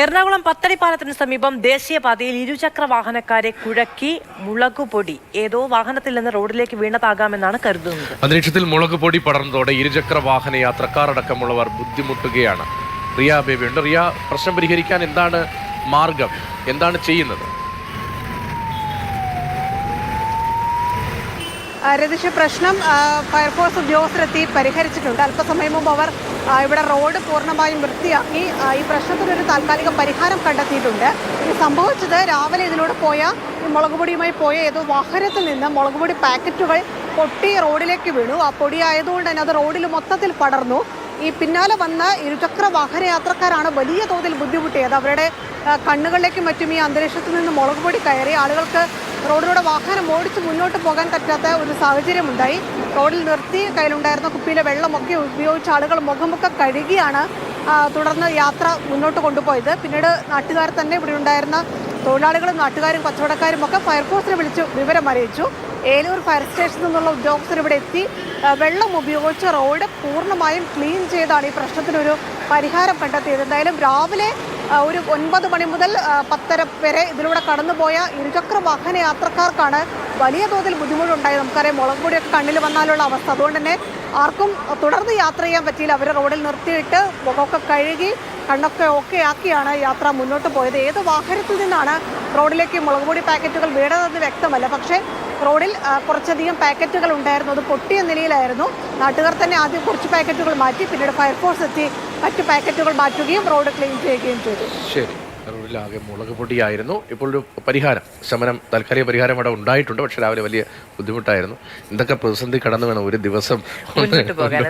എറണാകുളം പത്തടിപ്പാലത്തിന് സമീപം ദേശീയപാതയിൽ ഇരുചക്ര വാഹനക്കാരെ കുഴക്കി മുളകുപൊടി ഏതോ വാഹനത്തിൽ നിന്ന് റോഡിലേക്ക് വീണതാകാമെന്നാണ് കരുതുന്നത്. അന്തരീക്ഷത്തിൽ മുളകുപൊടി പടർന്നതോടെ ഇരുചക്ര വാഹന യാത്രക്കാർ അടക്കമുള്ളവർ ബുദ്ധിമുട്ടുകയാണ്. റിയ ബേബിയുണ്ട്. റിയ, പ്രശ്നം പരിഹരിക്കാൻ എന്താണ് മാർഗം, എന്താണ് ചെയ്യുന്നത്? രതീഷ്, പ്രശ്നം ഫയർഫോഴ്സ് ഉദ്യോഗസ്ഥരെത്തി പരിഹരിച്ചിട്ടുണ്ട്. അല്പസമയം മുമ്പ് അവർ ഇവിടെ റോഡ് പൂർണ്ണമായും വൃത്തിയാക്കി ഈ പ്രശ്നത്തിനൊരു താൽക്കാലിക പരിഹാരം കണ്ടെത്തിയിട്ടുണ്ട്. ഇത് സംഭവിച്ചത് രാവിലെ ഇതിലൂടെ പോയ ഈ മുളകുപൊടിയുമായി പോയ ഏതോ വാഹനത്തിൽ നിന്ന് മുളകുപൊടി പാക്കറ്റുകൾ പൊട്ടി റോഡിലേക്ക് വീണു. ആ പൊടി ആയതുകൊണ്ട് തന്നെ അത് റോഡിൽ മൊത്തത്തിൽ പടർന്നു. ഈ പിന്നാലെ വന്ന ഇരുചക്ര വാഹന യാത്രക്കാരാണ് വലിയ തോതിൽ ബുദ്ധിമുട്ടിയത്. അവരുടെ കണ്ണുകളിലേക്കും മറ്റും ഈ അന്തരീക്ഷത്തിൽ നിന്ന് മുളകുപൊടി കയറി ആളുകൾക്ക് റോഡിലൂടെ വാഹനം ഓടിച്ച് മുന്നോട്ട് പോകാൻ പറ്റാത്ത ഒരു സാഹചര്യമുണ്ടായി. റോഡിൽ നിർത്തി കയ്യിലുണ്ടായിരുന്ന കുപ്പിയിലെ വെള്ളമൊക്കെ ഉപയോഗിച്ച് ആളുകൾ മുഖമൊക്കെ കഴുകിയാണ് തുടർന്ന് യാത്ര മുന്നോട്ട് കൊണ്ടുപോയത്. പിന്നീട് നാട്ടുകാർ തന്നെ ഇവിടെ ഉണ്ടായിരുന്ന തൊഴിലാളികളും നാട്ടുകാരും കച്ചവടക്കാരും ഒക്കെ ഫയർഫോഴ്സിനെ വിളിച്ച് വിവരം അറിയിച്ചു. ഏലൂർ ഫയർ സ്റ്റേഷനിൽ നിന്നുള്ള ഉദ്യോഗസ്ഥർ ഇവിടെ എത്തി വെള്ളം ഉപയോഗിച്ച് റോഡ് പൂർണ്ണമായും ക്ലീൻ ചെയ്താണ് ഈ പ്രശ്നത്തിനൊരു പരിഹാരം കണ്ടെത്തിയത്. എന്തായാലും രാവിലെ ഒരു 9 മണി മുതൽ 10:30 വരെ ഇതിലൂടെ കടന്നുപോയ ഇരുചക്ര വാഹന യാത്രക്കാർക്കാണ് വലിയ തോതിൽ ബുദ്ധിമുട്ടുണ്ടായത്. നമുക്കറിയാം, മുളകുപൊടിയൊക്കെ കണ്ണിൽ വന്നാലുള്ള അവസ്ഥ. അതുകൊണ്ട് തന്നെ ആർക്കും തുടർന്ന് യാത്ര ചെയ്യാൻ പറ്റിയില്ല. അവർ റോഡിൽ നിർത്തിയിട്ട് മുഖമൊക്കെ കഴുകി കണ്ണൊക്കെ ഓക്കെ ആക്കിയാണ് യാത്ര മുന്നോട്ട് പോയത്. ഏത് വാഹനത്തിൽ നിന്നാണ് റോഡിലേക്ക് മുളകുപൊടി പാക്കറ്റുകൾ വീണതെന്ന് വ്യക്തമല്ല. പക്ഷേ റോഡിൽ കുറച്ചധികം പാക്കറ്റുകൾ ഉണ്ടായിരുന്നു. അത് പൊട്ടിയ നിലയിലായിരുന്നു. നാട്ടുകാർ തന്നെ ആദ്യം കുറച്ച് പാക്കറ്റുകൾ മാറ്റി, പിന്നീട് ഫയർഫോഴ്സ് എത്തി മറ്റു പാക്കറ്റുകൾ മാറ്റുകയും റോഡ് ക്ലീൻ ചെയ്യുകയും ചെയ്തു. ശരി, റോഡിലാകെ മുളക് പൊടിയായിരുന്നു. ഇപ്പോൾ ഒരു പരിഹാരം, ശമനം, താൽക്കാലിക പരിഹാരം അവിടെ ഉണ്ടായിട്ടുണ്ട്. പക്ഷെ രാവിലെ വലിയ ബുദ്ധിമുട്ടായിരുന്നു. എന്തൊക്കെ പ്രതിസന്ധി കടന്നു വേണം ഒരു ദിവസം മുന്നോട്ട് പോകാൻ.